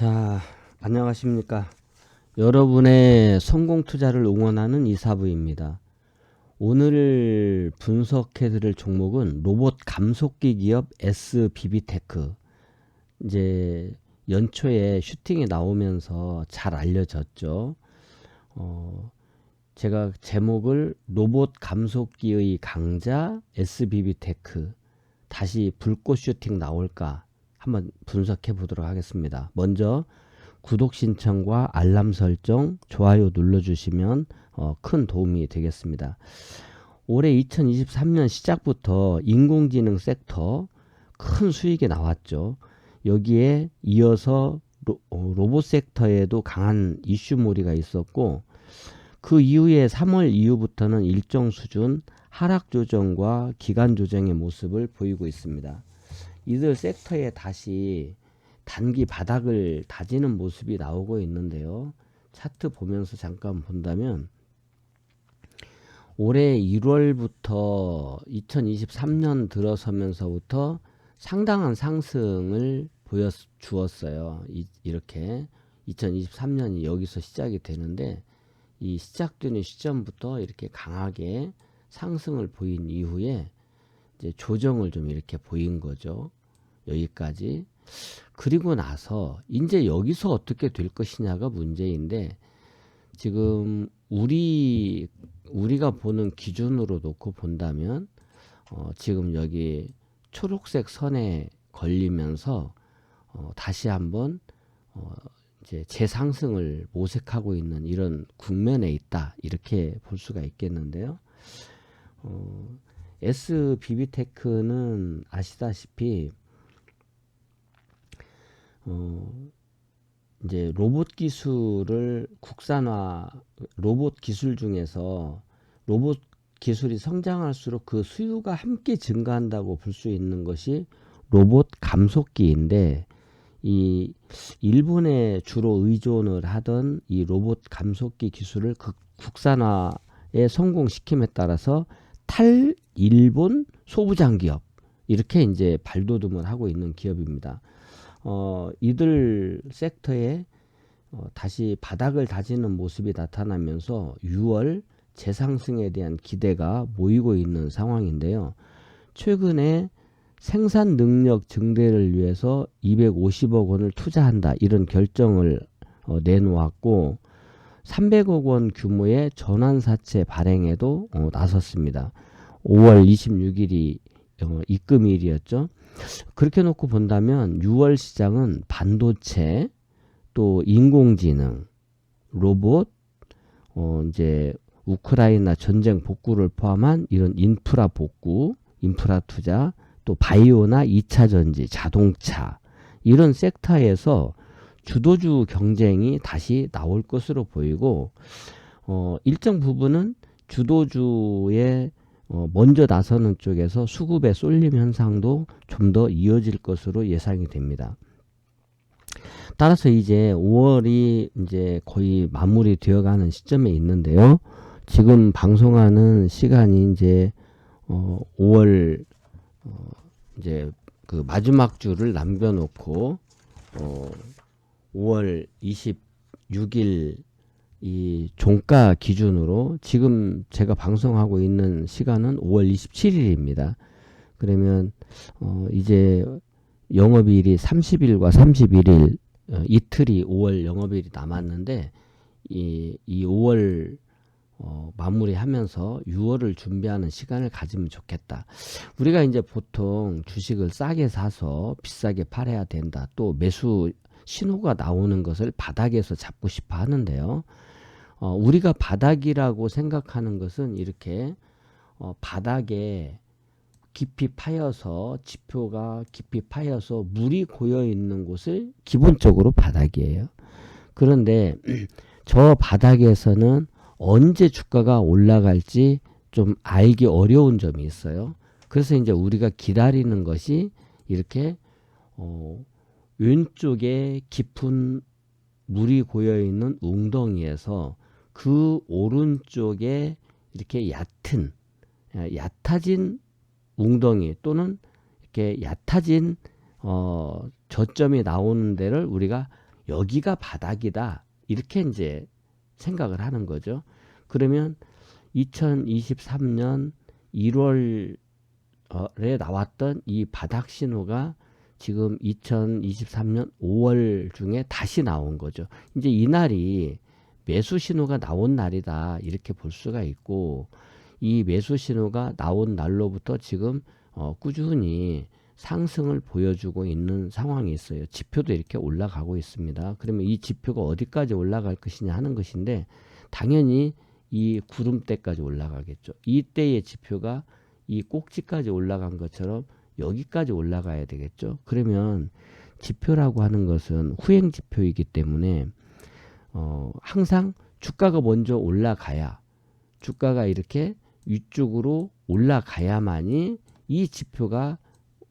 자, 안녕하십니까. 여러분의 성공 투자를 응원하는 이사부입니다. 오늘 분석해드릴 종목은 로봇 감속기 기업 SBB테크. 이제 연초에 슈팅이 나오면서 잘 알려졌죠. 제가 제목을 로봇 감속기의 강자 SBB테크. 다시 불꽃 슈팅 나올까? 한번 분석해 보도록 하겠습니다. 먼저 구독 신청과 알람 설정, 좋아요 눌러주시면 큰 도움이 되겠습니다. 올해 2023년 시작부터 인공지능 섹터 큰 수익이 나왔죠. 여기에 이어서 로봇 섹터에도 강한 이슈몰이가 있었고, 그 이후에 3월 이후부터는 일정 수준 하락 조정과 기간 조정의 모습을 보이고 있습니다. 이들 섹터에 다시 단기 바닥을 다지는 모습이 나오고 있는데요. 차트 보면서 잠깐 본다면 올해 1월부터 2023년 들어서면서부터 상당한 상승을 보여주었어요. 이렇게 2023년이 여기서 시작이 되는데, 이 시작되는 시점부터 이렇게 강하게 상승을 보인 이후에 이제 조정을 좀 이렇게 보인 거죠. 여기까지. 그리고 나서 이제 여기서 어떻게 될 것이냐가 문제인데, 지금 우리가 보는 기준으로 놓고 본다면 지금 여기 초록색 선에 걸리면서 다시 한번 이제 재상승을 모색하고 있는 이런 국면에 있다, 이렇게 볼 수가 있겠는데요. SBB테크는 아시다시피 이제 로봇 기술을 로봇 기술 중에서 로봇 기술이 성장할수록 그 수요가 함께 증가한다고 볼 수 있는 것이 로봇 감속기인데, 이 일본에 주로 의존을 하던 이 로봇 감속기 기술을 국산화에 성공시킴에 따라서 탈일본 소부장 기업, 이렇게 이제 발돋움을 하고 있는 기업입니다. 이들 섹터에 다시 바닥을 다지는 모습이 나타나면서 6월 재상승에 대한 기대가 모이고 있는 상황인데요. 최근에 생산 능력 증대를 위해서 250억 원을 투자한다, 이런 결정을 내놓았고, 300억 원 규모의 전환사채 발행에도 나섰습니다. 5월 26일이 입금일이었죠. 그렇게 놓고 본다면 6월 시장은 반도체, 또 인공지능, 로봇, 이제 우크라이나 전쟁 복구를 포함한 이런 인프라 복구, 인프라 투자, 또 바이오나 2차 전지, 자동차, 이런 섹터에서 주도주 경쟁이 다시 나올 것으로 보이고, 일정 부분은 주도주의 먼저 나서는 쪽에서 수급의 쏠림 현상도 좀 더 이어질 것으로 예상이 됩니다. 따라서 이제 5월이 이제 거의 마무리 되어가는 시점에 있는데요. 지금 방송하는 시간이 이제 5월 이제 그 마지막 주를 남겨놓고 5월 26일 이 종가 기준으로 지금 제가 방송하고 있는 시간은 5월 27일입니다. 그러면 이제 영업일이 30일과 31일 이틀이 5월 영업일이 남았는데, 이 5월 마무리하면서 6월을 준비하는 시간을 가지면 좋겠다. 우리가 이제 보통 주식을 싸게 사서 비싸게 팔아야 된다, 또 매수 신호가 나오는 것을 바닥에서 잡고 싶어 하는데요. 우리가 바닥이라고 생각하는 것은 이렇게 바닥에 깊이 파여서, 지표가 깊이 파여서 물이 고여 있는 곳을 기본적으로 바닥이에요. 그런데 저 바닥에서는 언제 주가가 올라갈지 좀 알기 어려운 점이 있어요. 그래서 이제 우리가 기다리는 것이 이렇게 왼쪽에 깊은 물이 고여 있는 웅덩이에서 그 오른쪽에 이렇게 얕아진 웅덩이, 또는 이렇게 얕아진 저점이 나오는 데를 우리가 여기가 바닥이다. 이렇게 이제 생각을 하는 거죠. 그러면 2023년 1월에 나왔던 이 바닥 신호가 지금 2023년 5월 중에 다시 나온 거죠. 이제 이 날이 매수 신호가 나온 날이다. 이렇게 볼 수가 있고, 이 매수 신호가 나온 날로부터 지금 꾸준히 상승을 보여주고 있는 상황이 있어요. 지표도 이렇게 올라가고 있습니다. 그러면 이 지표가 어디까지 올라갈 것이냐 하는 것인데, 당연히 이 구름대까지 올라가겠죠. 이때의 지표가 이 꼭지까지 올라간 것처럼 여기까지 올라가야 되겠죠. 그러면 지표라고 하는 것은 후행 지표이기 때문에 항상 주가가 먼저 올라가야, 주가가 이렇게 위쪽으로 올라가야만이 이 지표가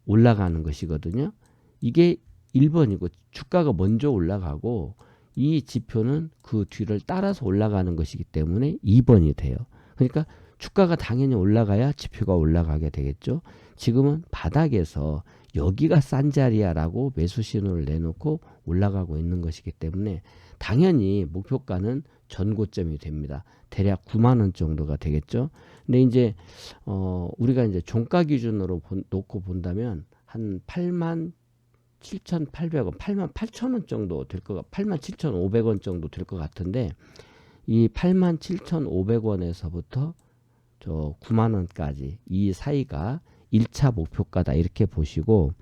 올라가는 것이거든요. 이게 1번이고, 주가가 먼저 올라가고 이 지표는 그 뒤를 따라서 올라가는 것이기 때문에 2번이 돼요. 그러니까 주가가 당연히 올라가야 지표가 올라가게 되겠죠. 지금은 바닥에서 여기가 싼 자리야 라고 매수 신호를 내놓고 올라가고 있는 것이기 때문에 당연히 목표가는 전고점이 됩니다. 대략 9만원 정도가 되겠죠. 근데 이제 우리가 이제 종가 기준으로 놓고 본다면 한 87,800원, 88,000원 정도 될 것, 87,500원 정도 될 것 같은데, 이 87,500원에서부터 저 9만원까지 이 사이가 1차 목표가다. 이렇게 보시고,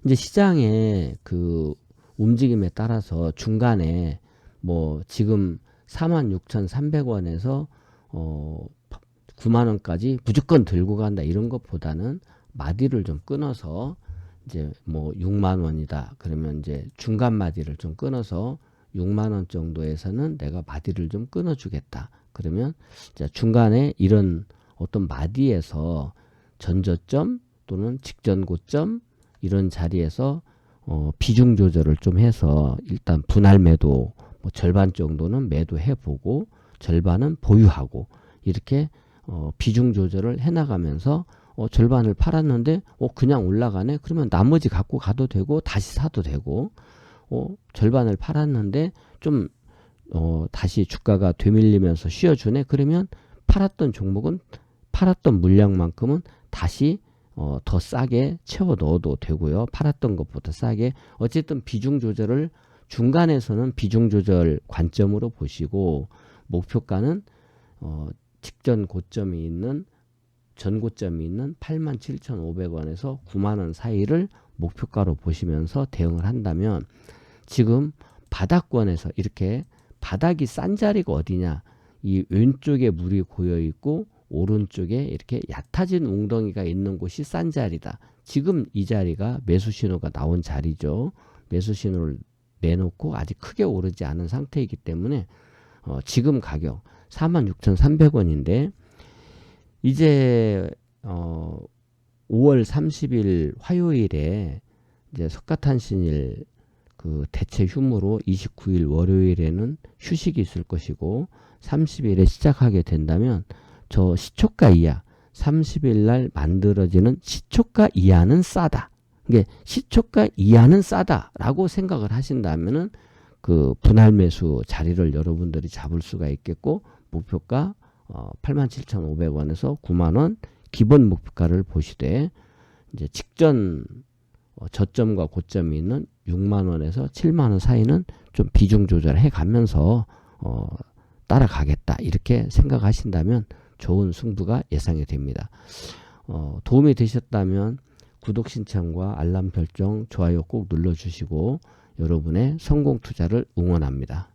이제 시장의 그 움직임에 따라서 중간에 뭐 지금 46,300원에서 9만원까지 무조건 들고 간다 이런 것보다는 마디를 좀 끊어서 이제 뭐 6만원이다 그러면 이제 중간 마디를 좀 끊어서 6만원 정도에서는 내가 마디를 좀 끊어주겠다. 그러면 이제 중간에 이런 어떤 마디에서 전저점 또는 직전 고점 이런 자리에서 비중 조절을 좀 해서 일단 분할 매도 뭐 절반 정도는 매도해 보고 절반은 보유하고 이렇게 비중 조절을 해 나가면서 절반을 팔았는데 그냥 올라가네. 그러면 나머지 갖고 가도 되고 다시 사도 되고, 절반을 팔았는데 좀 다시 주가가 되밀리면서 쉬어주네. 그러면 팔았던 종목은 팔았던 물량만큼은 다시 더 싸게 채워 넣어도 되고요. 팔았던 것보다 싸게. 어쨌든 비중 조절을 중간에서는 비중 조절 관점으로 보시고, 목표가는 직전 고점이 있는 전고점이 있는 87,500원에서 9만원 사이를 목표가로 보시면서 대응을 한다면, 지금 바닥권에서 이렇게 바닥이 싼 자리가 어디냐, 이 왼쪽에 물이 고여 있고 오른쪽에 이렇게 얕아진 웅덩이가 있는 곳이 싼 자리다. 지금 이 자리가 매수 신호가 나온 자리죠. 매수 신호를 내놓고 아직 크게 오르지 않은 상태이기 때문에 지금 가격 46,300원인데 이제 5월 30일 화요일에 이제 석가탄신일 그 대체 휴무로 29일 월요일에는 휴식이 있을 것이고 30일에 시작하게 된다면 저 시초가 이하 30일 날 만들어지는 시초가 이하는 싸다. 이게 시초가 이하는 싸다라고 생각을 하신다면은 그 분할 매수 자리를 여러분들이 잡을 수가 있겠고, 목표가 87,500원에서 9만원 기본 목표가를 보시되 이제 직전 저점과 고점이 있는 6만원에서 7만원 사이는 좀 비중 조절해 가면서 따라가겠다 이렇게 생각하신다면 좋은 승부가 예상이 됩니다. 도움이 되셨다면 구독 신청과 알람 설정, 좋아요 꼭 눌러주시고 여러분의 성공 투자를 응원합니다.